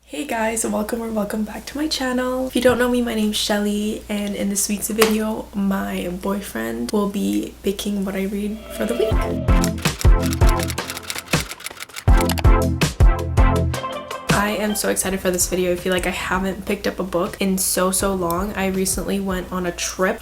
Hey guys, welcome back to my channel. If you don't know me, my name's Shelly, and in this week's video, my boyfriend will be picking what I read for the week. I am so excited for this video. I feel like I haven't picked up a book in so long. I recently went on a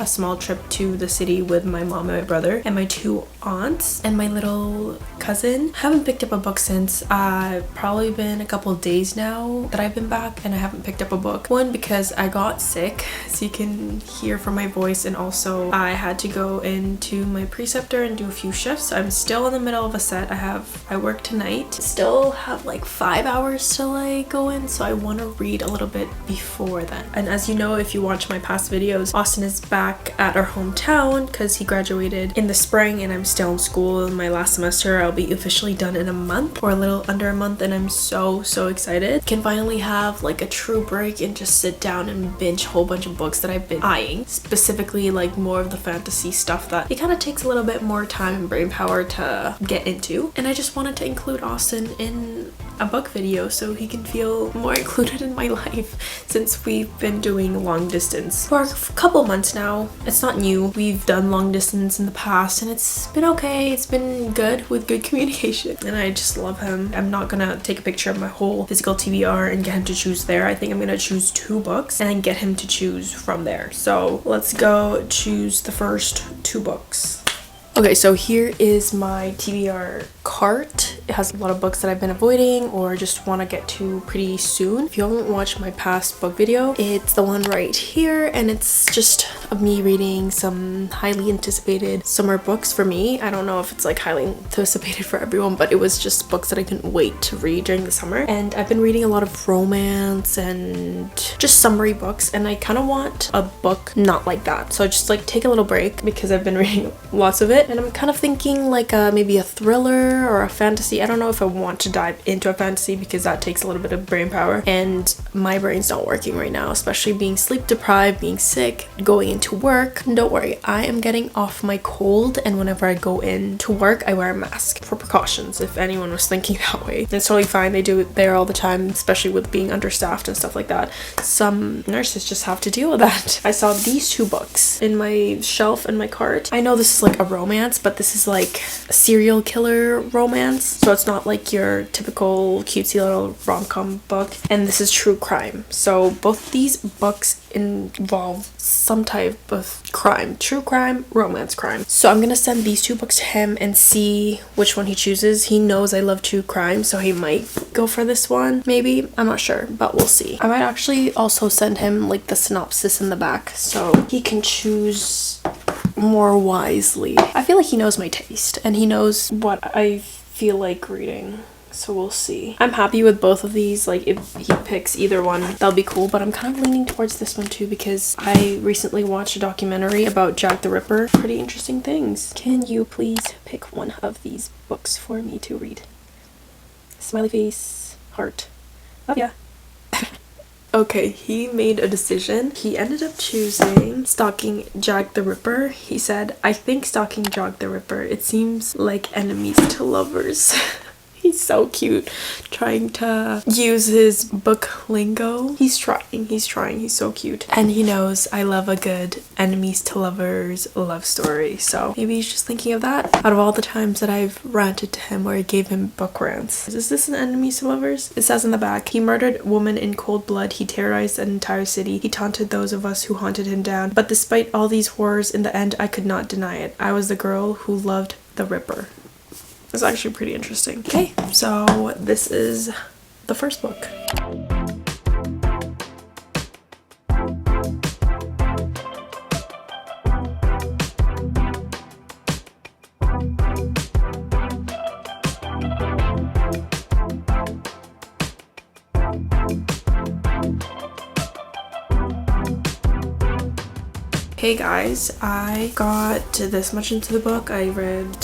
small trip to the city with my mom and my brother and my two aunts and my little cousin. I haven't picked up a book since probably been a couple days now that I've been back, and I haven't picked up a book. One, because I got sick, so you can hear from my voice, and also I had to go into my preceptor and do a few shifts. I'm still in the middle of a set. I work tonight. Still have like 5 hours till I go in, so I want to read a little bit before then. And as you know, if you watch my past videos, Austin is back at our hometown because he graduated in the spring, and I'm still in school in my last semester. I'll be officially done in a month, or a little under a month, and I'm so excited. Can finally have like a true break and just sit down and binge a whole bunch of books that I've been eyeing, specifically like more of the fantasy stuff that it kind of takes a little bit more time and brain power to get into. And I just wanted to include Austin in a book video so he can feel more included in my life, since we've been doing long distance for a couple months now. It's not new. We've done long distance in the past, and it's been okay. It's been good with good communication, and I just love him. I'm not gonna take a picture of my whole physical TBR and get him to choose there. I think I'm gonna choose 2 books and then get him to choose from there. So let's go choose the first 2 books. Okay, so here is my TBR cart. It has a lot of books that I've been avoiding or just want to get to pretty soon. If you haven't watched my past book video, it's the one right here, and it's just of me reading some highly anticipated summer books for me. I don't know if it's like highly anticipated for everyone, but it was just books that I couldn't wait to read during the summer. And I've been reading a lot of romance and just summary books, and I kind of want a book not like that. So I just like take a little break because I've been reading lots of it. And I'm kind of thinking like maybe a thriller or a fantasy. I don't know if I want to dive into a fantasy because that takes a little bit of brain power, and my brain's not working right now, especially being sleep deprived, being sick, going into work. Don't worry, I am getting off my cold, and whenever I go into work, I wear a mask for precautions, if anyone was thinking that way. It's totally fine. They do it there all the time, especially with being understaffed and stuff like that. Some nurses just have to deal with that. I saw these 2 books in my shelf in my cart. I know this is like a romance, but this is like a serial killer romance, so it's not like your typical cutesy little rom-com book, and this is true crime. So both these books involve some type of crime, true crime, romance crime. So I'm gonna send these 2 books to him and see which one he chooses. He knows I love true crime, so he might go for this one, maybe. I'm not sure, but we'll see. I might actually also send him like the synopsis in the back so he can choose more wisely. I feel like he knows my taste and he knows what I feel like reading, so we'll see. I'm happy with both of these. Like if he picks either one, that'll be cool, but I'm kind of leaning towards this one too because I recently watched a documentary about Jack the Ripper. Pretty interesting things. Can you please pick one of these books for me to read? Smiley face, heart. Oh yeah. Okay, he made a decision. He ended up choosing Stalking Jack the Ripper. He said, I think Stalking Jack the Ripper, it seems like enemies to lovers. He's so cute, trying to use his book lingo. He's trying, he's so cute. And he knows I love a good enemies to lovers love story, so maybe he's just thinking of that. Out of all the times that I've ranted to him or I gave him book rants, is this an enemies to lovers? It says in the back, he murdered a woman in cold blood, he terrorized an entire city, he taunted those of us who haunted him down, but despite all these horrors, in the end I could not deny it. I was the girl who loved the Ripper. It's actually pretty interesting. Okay, so this is the first book. Hey guys, I got this much into the book. I read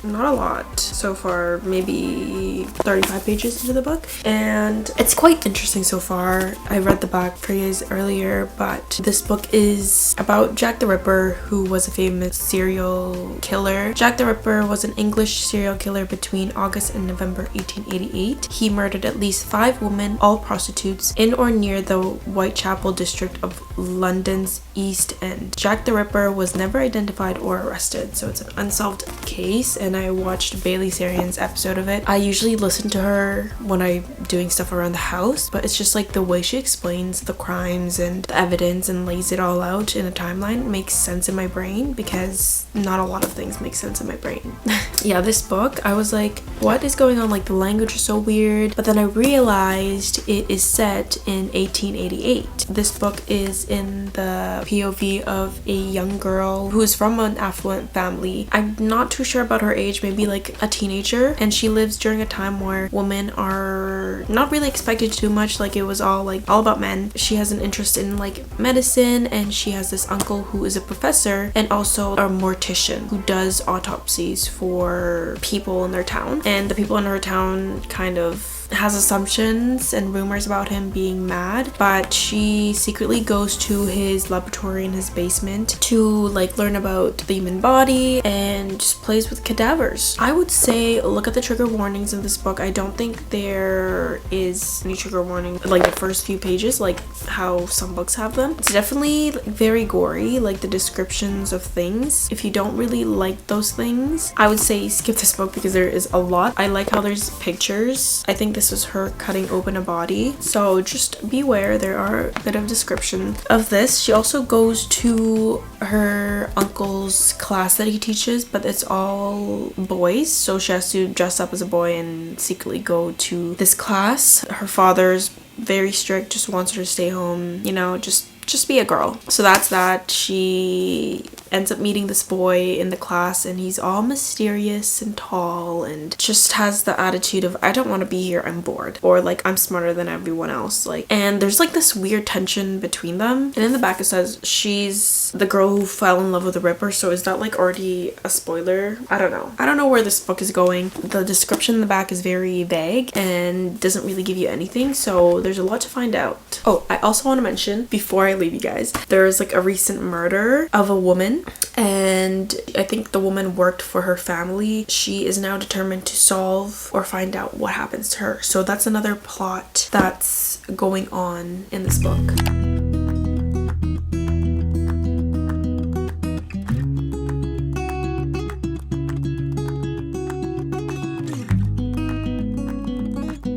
not a lot so far, maybe 35 pages into the book, and it's quite interesting so far. I read the back for you guys earlier, but this book is about Jack the Ripper, who was a famous serial killer. Jack the Ripper was an English serial killer between August and November 1888. He murdered at least 5 women, all prostitutes, in or near the Whitechapel district of London's East End. Jack the Ripper was never identified or arrested, so it's an unsolved case, and I watched Bailey Sarian's episode of it. I usually listen to her when I'm doing stuff around the house, but it's just like the way she explains the crimes and the evidence and lays it all out in a timeline makes sense in my brain, because not a lot of things make sense in my brain. Yeah, this book, I was like, what is going on? Like, the language is so weird, but then I realized it is set in 1888. This book is in the POV of a young girl who is from an affluent family. I'm not too sure about her age, maybe like a teenager, and she lives during a time where women are not really expected to do much. Like, it was all about men. She has an interest in like medicine, and she has this uncle who is a professor and also a mortician who does autopsies for people in their town, and the people in her town kind of has assumptions and rumors about him being mad, but she secretly goes to his laboratory in his basement to like learn about the human body and just plays with cadavers. I would say look at the trigger warnings in this book. I don't think there is any trigger warning like the first few pages like how some books have them. It's definitely very gory, like the descriptions of things. If you don't really like those things, I would say skip this book because there is a lot. I like how there's pictures. I think this was her cutting open a body, so just beware, there are a bit of description of this. She also goes to her uncle's class that he teaches, but it's all boys, so she has to dress up as a boy and secretly go to this class. Her father's very strict, just wants her to stay home, you know, just be a girl. So that's that. She ends up meeting this boy in the class, and he's all mysterious and tall and just has the attitude of, I don't want to be here, I'm bored, or like, I'm smarter than everyone else. Like, and there's like this weird tension between them. And in the back it says she's the girl who fell in love with the Ripper, so is that like already a spoiler? I don't know where this book is going. The description in the back is very vague and doesn't really give you anything, so there's a lot to find out. Oh, I also want to mention before I leave you guys, there's like a recent murder of a woman, and I think the woman worked for her family. She is now determined to solve or find out what happens to her, so that's another plot that's going on in this book.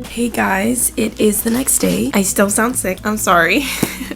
Hey guys, it is the next day. I still sound sick. I'm sorry.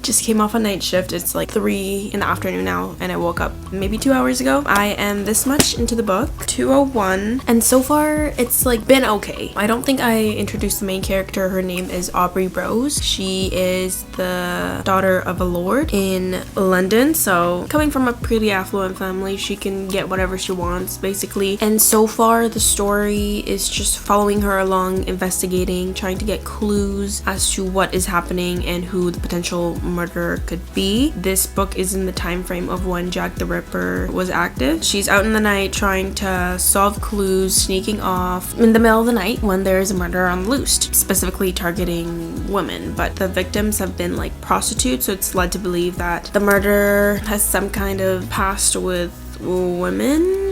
Just came off a night shift. It's like 3 in the afternoon now, and I woke up maybe 2 hours ago. I am this much into the book, 201, and so far it's like been okay. I don't think I introduced the main character. Her name is Aubrey Rose. She is the daughter of a lord in London, so coming from a pretty affluent family, she can get whatever she wants basically. And so far the story is just following her along, investigating, trying to get clues as to what is happening and who the potential murderer could be. This book is in the time frame of when Jack the Ripper was active. She's out in the night trying to solve clues, sneaking off in the middle of the night when there is a murder on the loose, specifically targeting women, but the victims have been like prostitutes, so it's led to believe that the murderer has some kind of past with women.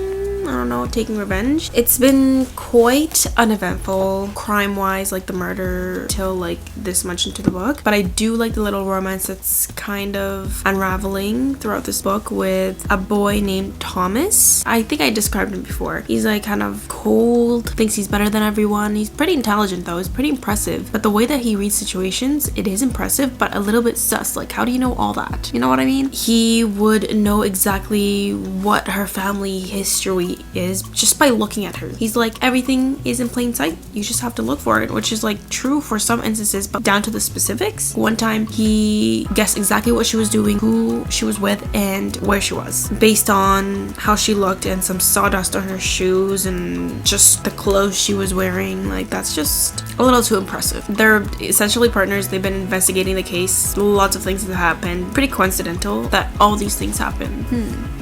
I don't know, taking revenge. It's been quite uneventful crime-wise, like the murder till like this much into the book, but I do like the little romance that's kind of unraveling throughout this book with a boy named Thomas. I think I described him before. He's like kind of cold, thinks he's better than everyone. He's pretty intelligent though, it's pretty impressive, but the way that he reads situations, it is impressive, but a little bit sus. Like, how do you know all that? You know what I mean? He would know exactly what her family history is just by looking at her. He's like, everything is in plain sight, you just have to look for it, which is like true for some instances, but down to the specifics. One time he guessed exactly what she was doing, who she was with, and where she was based on how she looked and some sawdust on her shoes and just the clothes she was wearing. Like, that's just a little too impressive. They're essentially partners. They've been investigating the case. Lots of things have happened. Pretty coincidental that all these things happen.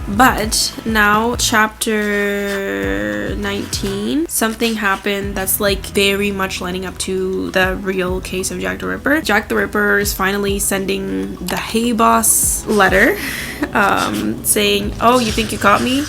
But now chapter 19, something happened that's like very much lining up to the real case of Jack the Ripper. Jack the Ripper is finally sending the Hey Boss letter saying, oh, you think you caught me?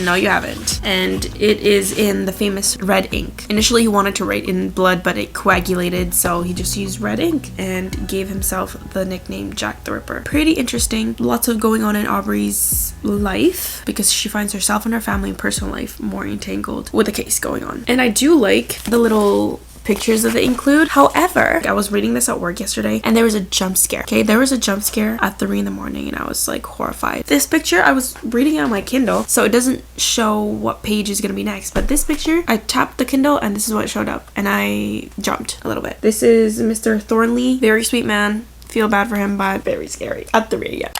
No, you haven't. And it is in the famous red ink. Initially, he wanted to write in blood, but it coagulated, so he just used red ink and gave himself the nickname Jack the Ripper. Pretty interesting. Lots of going on in Aubrey's life because she finds herself and her family and personal life more entangled with the case going on. And I do like the little pictures that they include. However, I was reading this at work yesterday and there was a jump scare. Okay, there was a jump scare at 3 in the morning and I was like horrified. This picture, I was reading it on my Kindle, so it doesn't show what page is gonna be next, but this picture, I tapped the Kindle and this is what showed up and I jumped a little bit. This is Mr. Thornley, very sweet man, feel bad for him, but very scary at 3 a.m.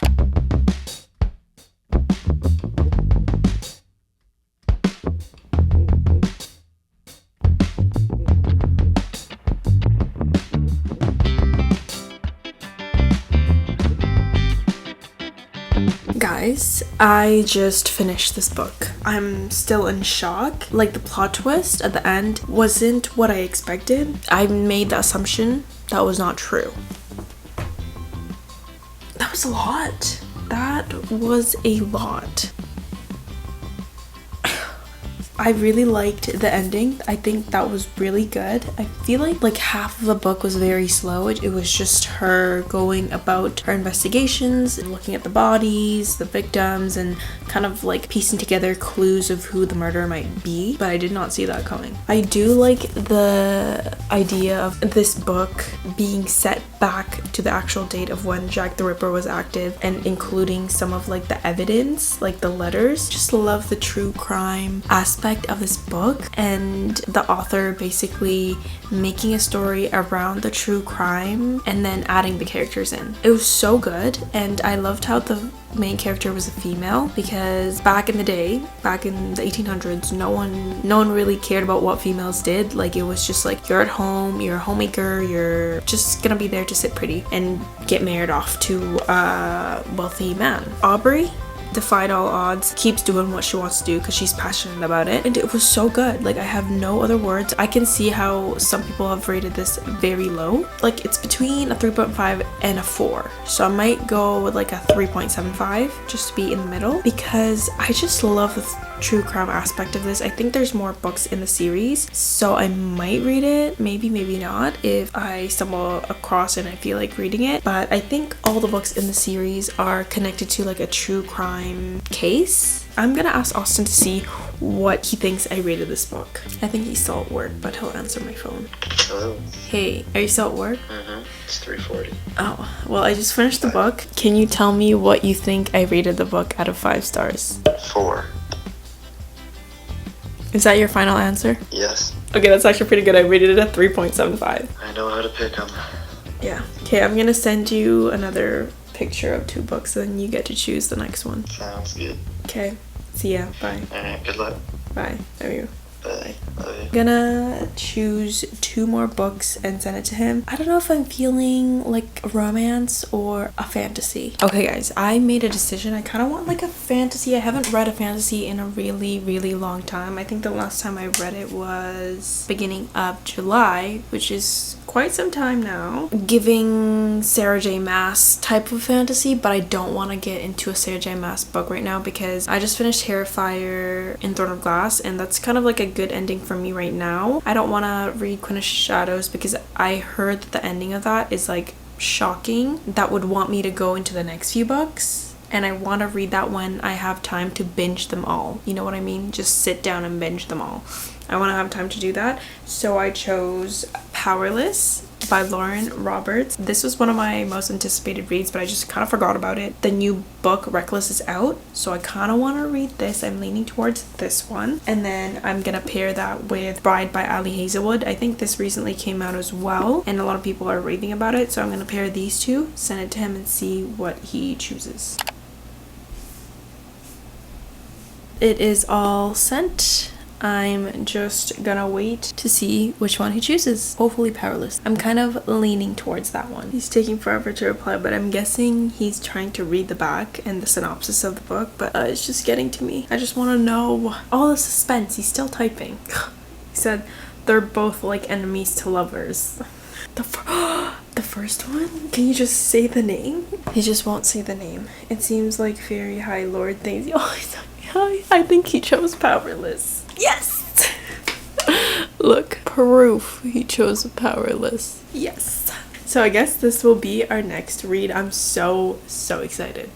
Guys, I just finished this book. I'm still in shock. Like, the plot twist at the end wasn't what I expected. I made the assumption that was not true. That was a lot. That was a lot. I really liked the ending. I think that was really good. I feel like half of the book was very slow. It was just her going about her investigations and looking at the bodies, the victims, and kind of like piecing together clues of who the murderer might be. But I did not see that coming. I do like the idea of this book being set back to the actual date of when Jack the Ripper was active and including some of like the evidence, like the letters. Just love the true crime aspect of this book and the author basically making a story around the true crime and then adding the characters in. It was so good, and I loved how the main character was a female because back in the day, back in the 1800s, no one really cared about what females did. Like, it was just like, you're at home, you're a homemaker, you're just gonna be there to sit pretty and get married off to a wealthy man. Aubrey defied all odds, keeps doing what she wants to do because she's passionate about it, and it was so good. Like, I have no other words. I can see how some people have rated this very low. Like, it's between a 3.5 and a 4, so I might go with like a 3.75 just to be in the middle because I just love the true crime aspect of this. I think there's more books in the series, so I might read it, maybe not, if I stumble across it and I feel like reading it. But I think all the books in the series are connected to like a true crime case. I'm gonna ask Austin to see what he thinks I rated this book. I think he's still at work, but he'll answer my phone. Hello. Hey, are you still at work? It's 3:40. Oh, well, I just finished the book. Can you tell me what you think I rated the book out of 5 stars? 4. Is that your final answer? Yes. Okay, that's actually pretty good. I rated it at 3.75. I know how to pick them. Yeah. Okay, I'm gonna send you another picture of 2 books, and then you get to choose the next one. Sounds good. Okay. See ya. Bye. Alright, good luck. Bye. Love you. Bye. Love you. I'm gonna choose 2 more books and send it to him. I don't know if I'm feeling like a romance or a fantasy. Okay guys, I made a decision. I kind of want like a fantasy. I haven't read a fantasy in a really long time. I think the last time I read it was beginning of July, which is quite some time now. Giving Sarah J Maas type of fantasy, but I don't want to get into a Sarah J Maas book right now because I just finished Hairfire in Throne of Glass, and that's kind of like a good ending for me right now. I don't want to read Queen of Shadows because I heard that the ending of that is like shocking. That would want me to go into the next few books, and I want to read that when I have time to binge them all. You know what I mean? Just sit down and binge them all. I want to have time to do that. So I chose Powerless by Lauren Roberts. This was one of my most anticipated reads, but I just kind of forgot about it. The new book Reckless is out, so I kind of want to read this. I'm leaning towards this one, and then I'm gonna pair that with Bride by Ali Hazelwood. I think this recently came out as well, and a lot of people are raving about it, so I'm gonna pair these 2, send it to him, and see what he chooses. It is all sent. I'm just gonna wait to see which one he chooses. Hopefully Powerless. I'm kind of leaning towards that one. He's taking forever to reply, but I'm guessing he's trying to read the back and the synopsis of the book, but it's just getting to me. I just want to know all the suspense. He's still typing. He said they're both like enemies to lovers. The first one? Can you just say the name? He just won't say the name. It seems like very high lord things. Oh, I think he chose Powerless. Yes! Look, proof he chose Powerless. Yes. So I guess this will be our next read. I'm so excited.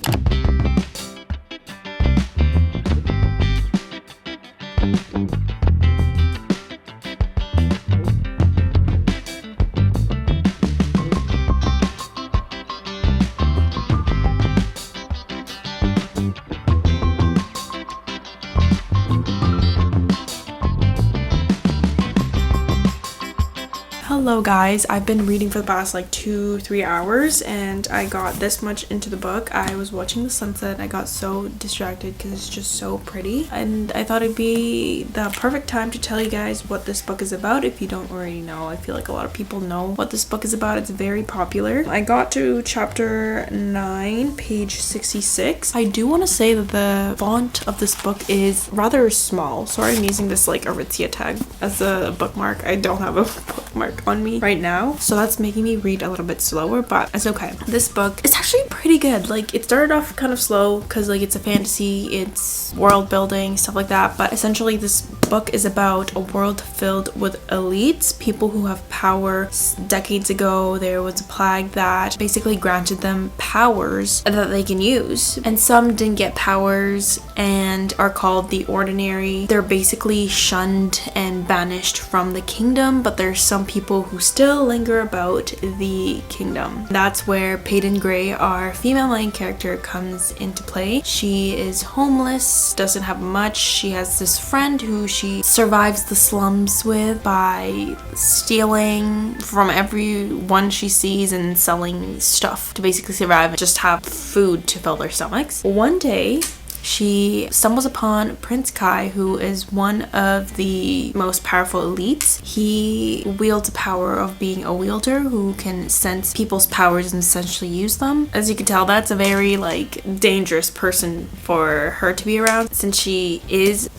Hello guys, I've been reading for the past like 2-3 hours and I got this much into the book. I was watching the sunset and I got so distracted because it's just so pretty, and I thought it'd be the perfect time to tell you guys what this book is about if you don't already know. I feel like a lot of people know what this book is about. It's very popular. I got to chapter 9, page 66. I do want to say that the font of this book is rather small. Sorry I'm using this like Aritzia tag as a bookmark. I don't have a bookmark on me right now, so that's making me read a little bit slower, but it's okay. This book is actually pretty good. Like, it started off kind of slow because like it's a fantasy, it's world building, stuff like that, but essentially this book is about a world filled with elites, people who have power. Decades ago there was a plague that basically granted them powers that they can use, and some didn't get powers and are called the ordinary. They're basically shunned and banished from the kingdom, but there's some people who still linger about the kingdom. That's where Peyton Gray, our female main character, comes into play. She is homeless, doesn't have much. She has this friend who she survives the slums with by stealing from everyone she sees and selling stuff to basically survive and just have food to fill their stomachs. One day, she stumbles upon Prince Kai, who is one of the most powerful elites. He wields the power of being a wielder who can sense people's powers and essentially use them. As you can tell, that's a very like dangerous person for her to be around since she is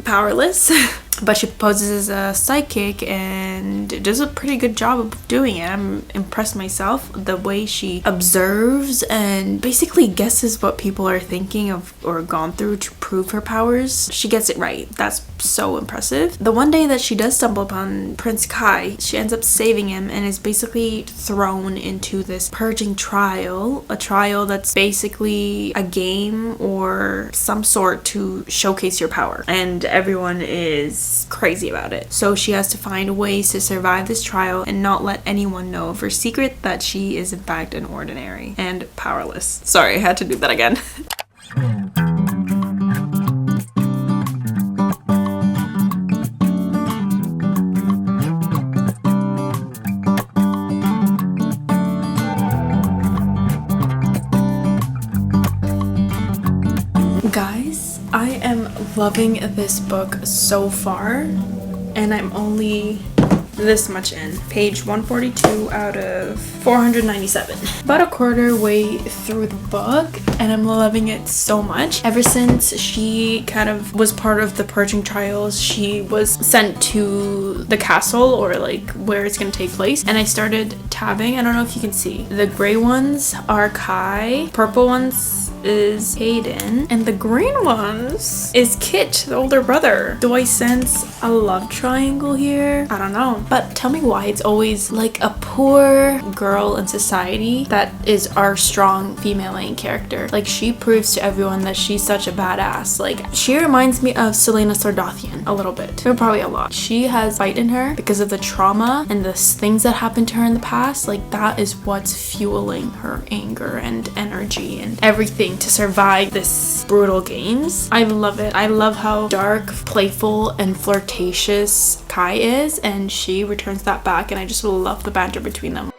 powerless. But she poses as a psychic and does a pretty good job of doing it. I'm impressed myself. The way she observes and basically guesses what people are thinking of or gone through to prove her powers. She gets it right. That's so impressive. The one day that she does stumble upon Prince Kai, she ends up saving him and is basically thrown into this purging trial. A trial that's basically a game or some sort to showcase your power. And everyone is crazy about it. So she has to find ways to survive this trial and not let anyone know of her secret that she is in fact an ordinary and powerless. Sorry, I had to do that again. Guys, I am loving this book so far, and I'm only this much in. Page 142 out of 497. About a quarter way through the book, and I'm loving it so much. Ever since she kind of was part of the purging trials, she was sent to the castle or like where it's gonna take place, and I started tabbing. I don't know if you can see. The gray ones are Kai, purple ones is Hayden, and the green ones is Kit, the older brother. Do I sense a love triangle here? I don't know. But tell me why it's always like a poor girl in society that is our strong female main character. Like, she proves to everyone that she's such a badass. Like, she reminds me of Selena Sardothian a little bit, or probably a lot. She has fight in her because of the trauma and the things that happened to her in the past. Like, that is what's fueling her anger and energy and everything to survive this brutal games. I love it. I love how dark, playful, and flirtatious Kai is, and she returns that back, and I just love the banter between them.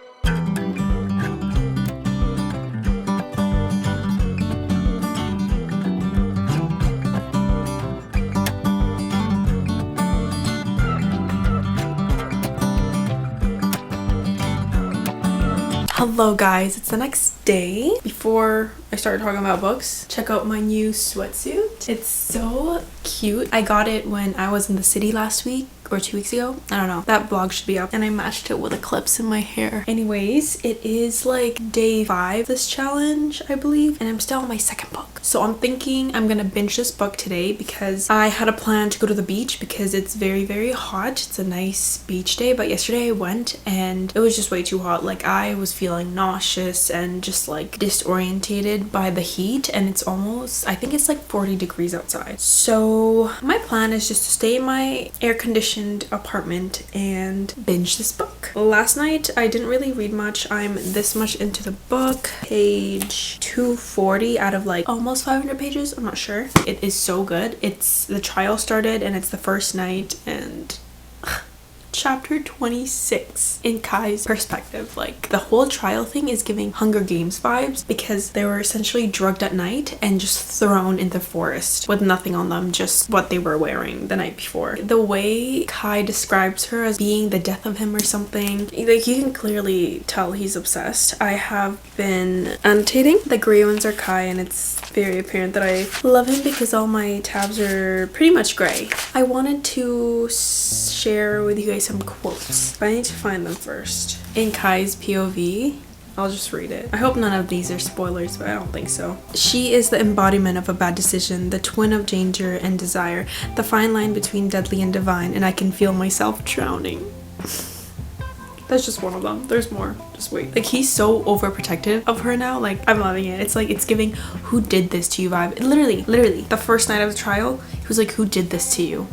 Hello guys, it's the next day. Before I start talking about books, check out my new sweatsuit. It's so cute. I got it when I was in the city last week or 2 weeks ago. I don't know. That vlog should be up. And I matched it with the clips in my hair. Anyways, it is like day 5 this challenge, I believe. And I'm still on my second book. So I'm thinking I'm gonna binge this book today because I had a plan to go to the beach because it's very, very hot. It's a nice beach day. But yesterday I went and it was just way too hot. Like I was feeling nauseous and just like disorientated by the heat. And it's almost, I think it's like 40 degrees outside. So my plan is just to stay in my air-conditioned apartment and binge this book. Last night I didn't really read much. I'm this much into the book. Page 240 out of like almost 500 pages. I'm not sure. It is so good. It's the trial started and it's the first night and chapter 26 in Kai's perspective. Like the whole trial thing is giving Hunger Games vibes because they were essentially drugged at night and just thrown in the forest with nothing on them, just what they were wearing the night before. The way Kai describes her as being the death of him or something, like you can clearly tell he's obsessed. I have been annotating. The gray ones are Kai and it's very apparent that I love him because all my tabs are pretty much gray. I wanted to share with you guys some quotes, but I need to find them first. In Kai's POV, I'll just read it. I hope none of these are spoilers, but I don't think so. She is the embodiment of a bad decision, the twin of danger and desire, the fine line between deadly and divine, and I can feel myself drowning. That's just one of them. There's more. Just wait. Like he's so overprotective of her now. Like I'm loving it. It's like it's giving who did this to you vibe. Literally the first night of the trial, he was like, who did this to you?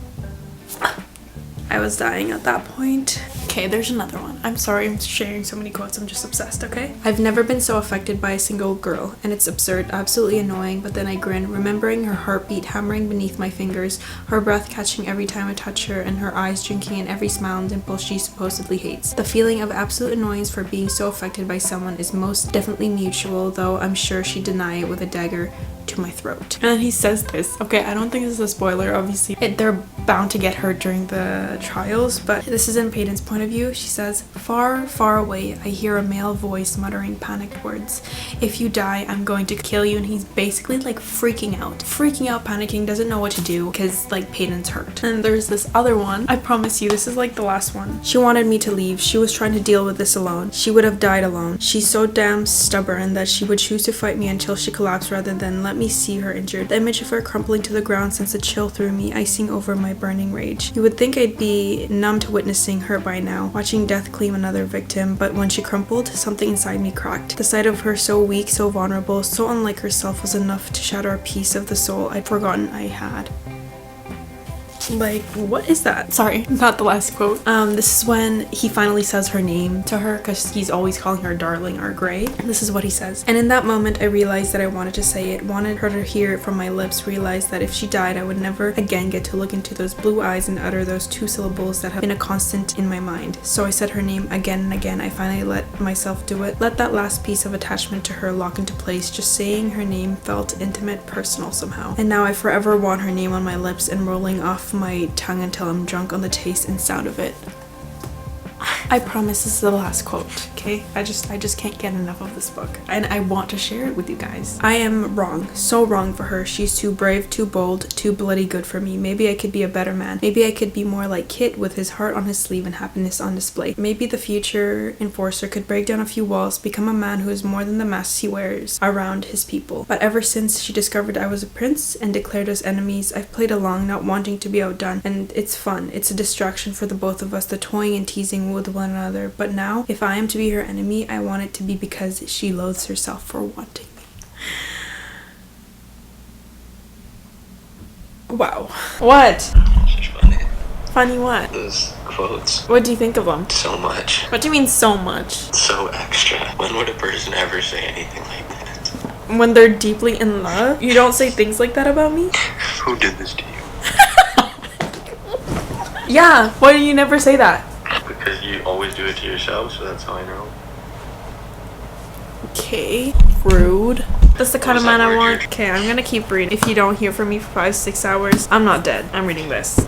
I was dying at that point. Okay, there's another one. I'm sorry I'm sharing so many quotes. I'm just obsessed, okay? I've never been so affected by a single girl, and it's absurd, absolutely annoying, but then I grin, remembering her heartbeat hammering beneath my fingers, her breath catching every time I touch her, and her eyes drinking in every smile and dimple she supposedly hates. The feeling of absolute annoyance for being so affected by someone is most definitely mutual, though I'm sure she'd deny it with a dagger to my throat. And then he says this. Okay, I don't think this is a spoiler, obviously. They're bound to get hurt during the trials, but this is in Peyton's point of view. She says, far, far away, I hear a male voice muttering panicked words. If you die, I'm going to kill you. And he's basically like freaking out, panicking, doesn't know what to do because like Peyton's hurt. And there's this other one. I promise you, this is like the last one. She wanted me to leave. She was trying to deal with this alone. She would have died alone. She's so damn stubborn that she would choose to fight me until she collapsed rather than let me see her injured. The image of her crumpling to the ground sends a chill through me, icing over my burning rage. You would think I'd be numb to witnessing her by now, watching death claim another victim, but when she crumpled, something inside me cracked. The sight of her so weak, so vulnerable, so unlike herself was enough to shatter a piece of the soul I'd forgotten I had. Like, what is that? Sorry, not the last quote. This is when he finally says her name to her because he's always calling her darling or Gray. This is what he says. And in that moment, I realized that I wanted to say it, wanted her to hear it from my lips, realized that if she died, I would never again get to look into those blue eyes and utter those 2 syllables that have been a constant in my mind. So I said her name again and again. I finally let myself do it. Let that last piece of attachment to her lock into place. Just saying her name felt intimate, personal somehow. And now I forever want her name on my lips and rolling off my tongue until I'm drunk on the taste and sound of it. I promise this is the last quote, okay? I just can't get enough of this book. And I want to share it with you guys. I am wrong. So wrong for her. She's too brave, too bold, too bloody good for me. Maybe I could be a better man. Maybe I could be more like Kit with his heart on his sleeve and happiness on display. Maybe the future enforcer could break down a few walls, become a man who is more than the masks he wears around his people. But ever since she discovered I was a prince and declared us enemies, I've played along, not wanting to be outdone. And it's fun. It's a distraction for the both of us, the toying and teasing with one another. But now, if I am to be her enemy, I want it to be because she loathes herself for wanting me. Wow. What? It's funny. Funny what? Those quotes. What do you think of them? So much. What do you mean so much? So extra. When would a person ever say anything like that? When they're deeply in love? You don't say things like that about me? Who did this to you? Yeah, why do you never say that? Because you always do it to yourself, so that's how I know. Okay. Rude. That's the kind of man I want. Okay, I'm gonna keep reading. If you don't hear from me for 5-6 hours, I'm not dead. I'm reading this.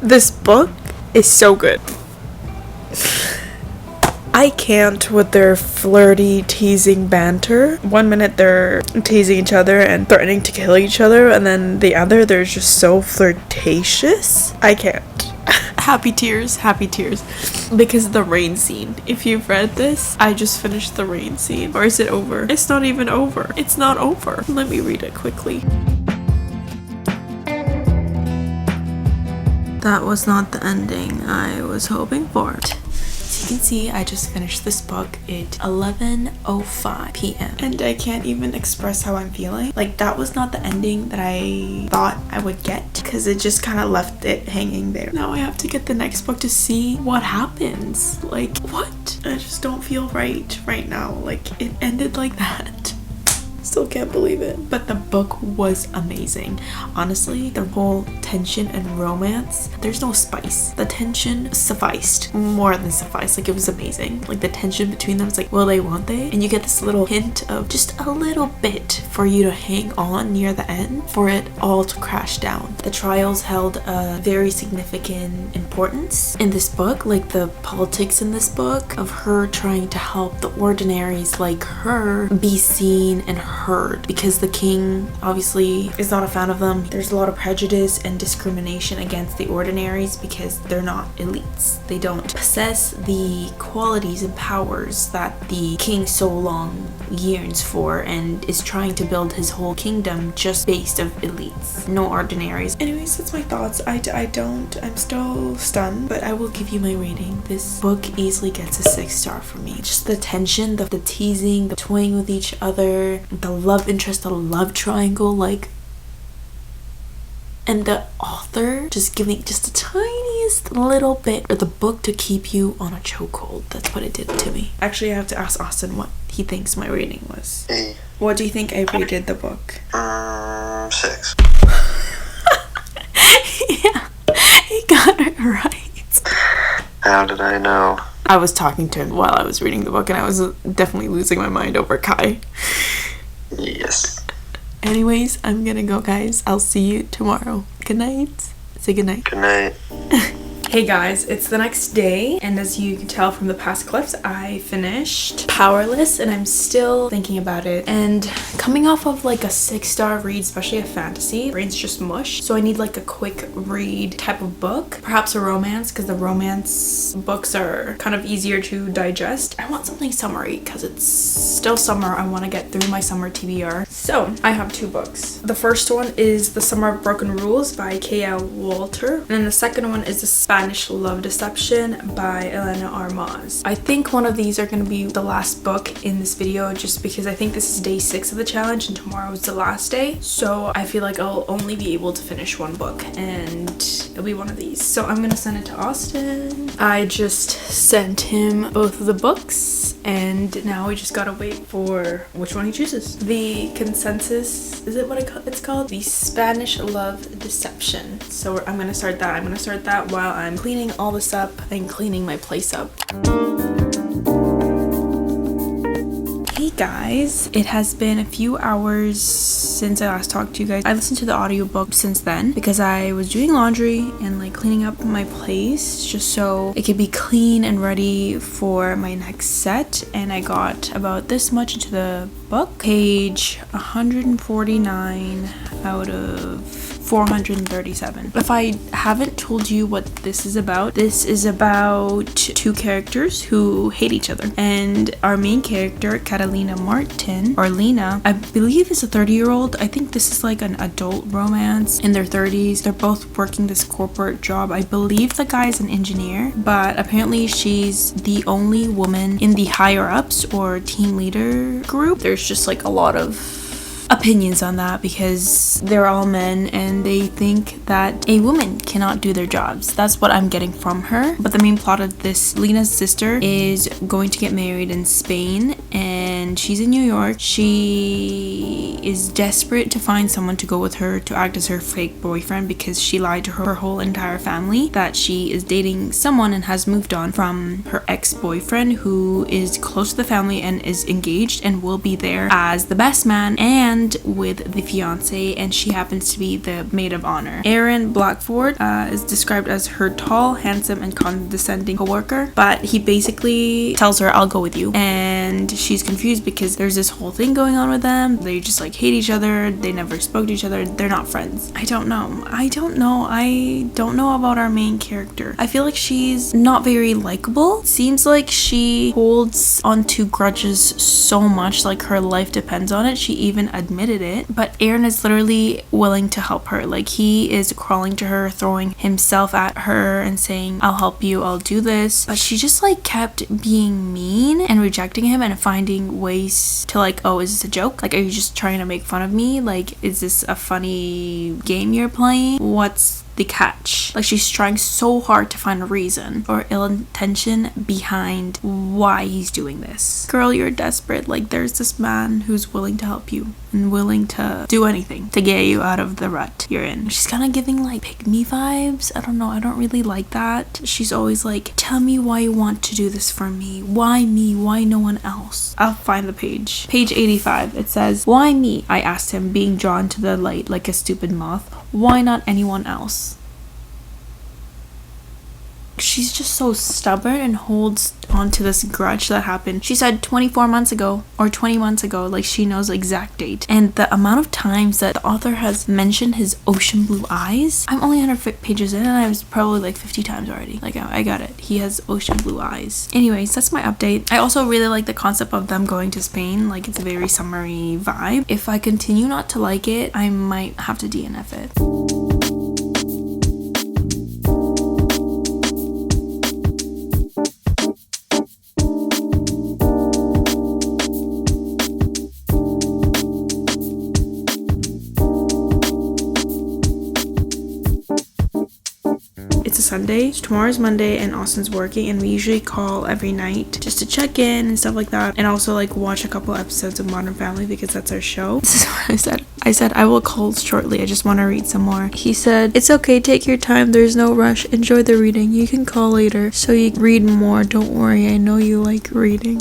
This book is so good. I can't with their flirty, teasing banter. 1 minute they're teasing each other and threatening to kill each other, and then the other they're just so flirtatious. I can't. Happy tears, because of the rain scene. If you've read this, I just finished the rain scene. Or is it over? It's not even over. It's not over. Let me read it quickly. That was not the ending I was hoping for. As you can see, I just finished this book at 11:05 p.m. and I can't even express how I'm feeling. Like, that was not the ending that I thought I would get, because it just kind of left it hanging there. Now I have to get the next book to see what happens. Like, what? I just don't feel right now. Like, it ended like that. Still can't believe it. But the book was amazing. Honestly, the whole tension and romance, there's no spice. The tension sufficed. More than sufficed. Like, it was amazing. Like, the tension between them is like, will they, won't they? And you get this little hint of just a little bit for you to hang on near the end for it all to crash down. The trials held a very significant importance in this book. Like, the politics in this book of her trying to help the ordinaries like her be seen and heard, because the king obviously is not a fan of them. There's a lot of prejudice and discrimination against the ordinaries because they're not elites. They don't possess the qualities and powers that the king so long yearns for and is trying to build his whole kingdom just based of elites, no ordinaries. Anyways, that's my thoughts. I'm still stunned, but I will give you my rating. This book easily gets a 6-star for me. Just the tension, the teasing, the toying with each other, the love interest, the love triangle, like, and the author just giving just the tiniest little bit of the book to keep you on a chokehold. That's what it did to me. Actually, I have to ask Austin what he thinks my rating was. A. What do you think I rated the book? 6. Yeah, he got it right. How did I know? I was talking to him while I was reading the book, and I was definitely losing my mind over Kai. Yes. Anyways, I'm gonna go, guys. I'll see you tomorrow. Good night. Say good night. Good night. Hey guys, it's the next day, and as you can tell from the past clips, I finished Powerless, and I'm still thinking about it. And coming off of like a 6-star read, especially a fantasy, brain's just mush. So I need like a quick read type of book, perhaps a romance, because the romance books are kind of easier to digest. I want something summery because it's still summer. I want to get through my summer TBR. So I have 2 books. The first one is The Summer of Broken Rules by K.L. Walter, and then the second one is The Spanish Love Deception by Elena Armaz. I think one of these are going to be the last book in this video, just because I think this is day 6 of the challenge and tomorrow is the last day. So I feel like I'll only be able to finish one book, and it'll be one of these. So I'm going to send it to Austin. I just sent him both of the books, and now we just gotta wait for which one he chooses. The consensus, is it what it's called? The Spanish Love Deception. So I'm gonna start that. I'm gonna start that while I'm cleaning all this up and cleaning my place up. Hey guys, it has been a few hours since I last talked to you guys. I listened to the audiobook since then because I was doing laundry and like cleaning up my place just so it could be clean and ready for my next set, and I got about this much into the book. Page 149 out of 437. If I haven't told you what this is about 2 characters who hate each other, and our main character, Catalina Martin, or Lena, I believe is a 30-year-old. I think this is like an adult romance in their 30s. They're both working this corporate job. I believe the guy is an engineer, but apparently she's the only woman in the higher ups or team leader group. There's just like a lot of opinions on that because they're all men and they think that a woman cannot do their jobs. That's what I'm getting from her. But the main plot of this, Lena's sister is going to get married in Spain and she's in New York. She is desperate to find someone to go with her to act as her fake boyfriend because she lied to her whole entire family that she is dating someone and has moved on from her ex-boyfriend, who is close to the family and is engaged and will be there as the best man and with the fiance, and she happens to be the maid of honor. Aaron Blackford is described as her tall, handsome, and condescending coworker, but he basically tells her, I'll go with you, and she's confused because there's this whole thing going on with them. They just like hate each other. They never spoke to each other. They're not friends. I don't know about our main character. I feel like she's not very likable. Seems like she holds onto grudges so much, like her life depends on it. She even admitted it, but Aaron is literally willing to help her. Like, he is crawling to her, throwing himself at her and saying, I'll help you, I'll do this, but she just like kept being mean and rejecting him and finding ways to like, oh, is this a joke? Like, are you just trying to make fun of me? Like, is this a funny game you're playing? What's the catch? Like, she's trying so hard to find a reason or ill intention behind why he's doing this. Girl, you're desperate. Like, there's this man who's willing to help you and willing to do anything to get you out of the rut you're in. She's kind of giving like pick me vibes. I don't know, I don't really like that. She's always like, tell me why you want to do this for me. Why me? Why no one else? I'll find the page. Page 85. It says, why me? I asked him, being drawn to the light like a stupid moth. Why not anyone else? She's just so stubborn and holds on to this grudge that happened. She said 24 months ago or 20 months ago. Like, she knows the exact date. And the amount of times that the author has mentioned his ocean blue eyes, I'm only 100 pages in and I was probably like 50 times already. Like, I got it. He has ocean blue eyes. Anyways, that's my update. I also really like the concept of them going to Spain. Like, it's a very summery vibe. If I continue not to like it, I might have to DNF it. It's a Sunday. Tomorrow's Monday and Austin's working, and we usually call every night just to check in and stuff like that, and also like watch a couple episodes of Modern Family because that's our show. This is what I said. I said I will call shortly. I just want to read some more. He said, it's okay, take your time, there's no rush, enjoy the reading, you can call later so you can read more, don't worry, I know you like reading.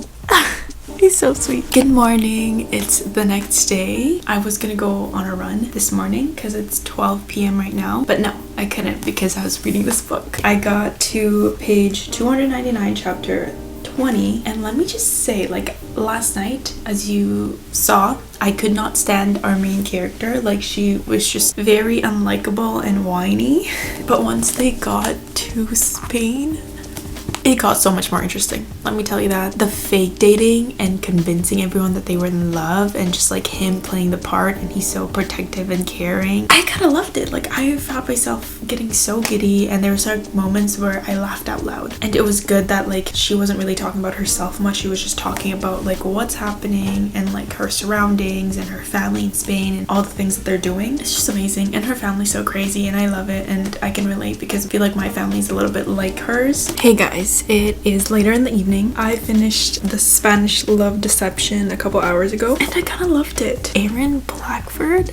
He's so sweet. Good morning. It's the next day. I was gonna go on a run this morning because it's 12 p.m. right now, but no, I couldn't because I was reading this book. I got to page 299, chapter 20, and let me just say, like, last night, as you saw, I could not stand our main character. Like, she was just very unlikable and whiny, but once they got to Spain, it got so much more interesting. Let me tell you that. The fake dating and convincing everyone that they were in love, and just like him playing the part, and he's so protective and caring. I kind of loved it. Like, I found myself getting so giddy, and there were certain moments where I laughed out loud. And it was good that like she wasn't really talking about herself much. She was just talking about like what's happening and like her surroundings and her family in Spain and all the things that they're doing. It's just amazing. And her family's so crazy, and I love it, and I can relate because I feel like my family's a little bit like hers. Hey guys, it is later in the evening. I finished the Spanish Love Deception a couple hours ago, and I kind of loved it. Aaron Blackford?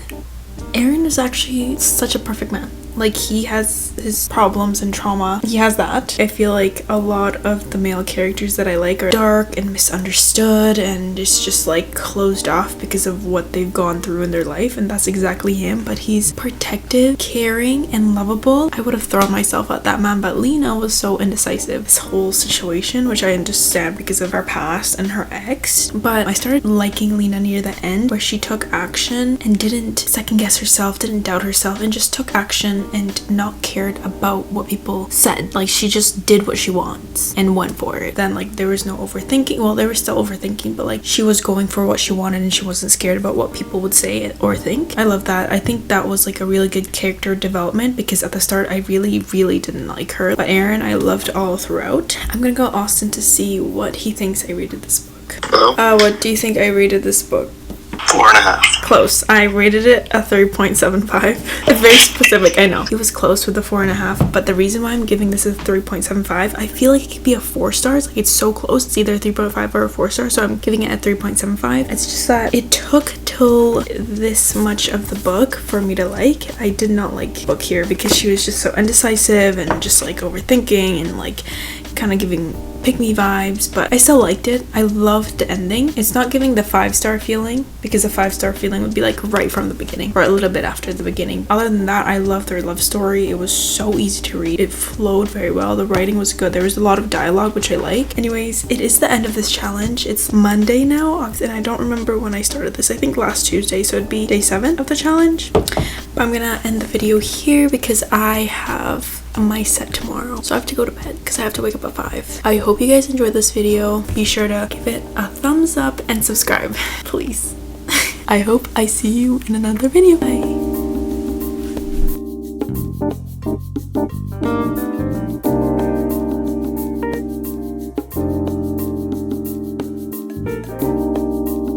Aaron is actually such a perfect man. Like, he has his problems and trauma. He has that. I feel like a lot of the male characters that I like are dark and misunderstood and it's just like closed off because of what they've gone through in their life, and that's exactly him. But he's protective, caring, and lovable. I would have thrown myself at that man, but Lena was so indecisive. This whole situation, which I understand because of her past and her ex, but I started liking Lena near the end, where she took action and didn't second guess herself, didn't doubt herself, and just took action and not cared about what people said. Like, she just did what she wants and went for it. Then like there was no overthinking. Well, there was still overthinking, but like she was going for what she wanted and she wasn't scared about what people would say or think. I love that. I think that was like a really good character development, because at the start I really didn't like her, but Aaron I loved all throughout. I'm gonna go Austin to see what he thinks I rated this book. Hello? What do you think I rated this book? 4.5. Close. I rated it a 3.75. It's very specific, I know. It was close with the 4.5, but the reason why I'm giving this a 3.75, I feel like it could be a 4 stars. Like, it's so close. It's either a 3.5 or a 4 star, so I'm giving it a 3.75. It's just that it took till this much of the book for me to like. I did not like the book here because she was just so indecisive and just like overthinking and like kind of giving pick me vibes, but I still liked it. I loved the ending. It's not giving the 5-star feeling because the 5-star feeling would be like right from the beginning or a little bit after the beginning. Other than that, I loved their love story. It was so easy to read. It flowed very well. The writing was good. There was a lot of dialogue, which I like. Anyways, it is the end of this challenge. It's Monday now, and I don't remember when I started this. I think last Tuesday, so it'd be day 7 of the challenge. But I'm gonna end the video here because I have my set tomorrow, so I have to go to bed because I have to wake up at 5. I hope you guys enjoyed this video. Be sure to give it a thumbs up and subscribe, please. I hope I see you in another video. Bye.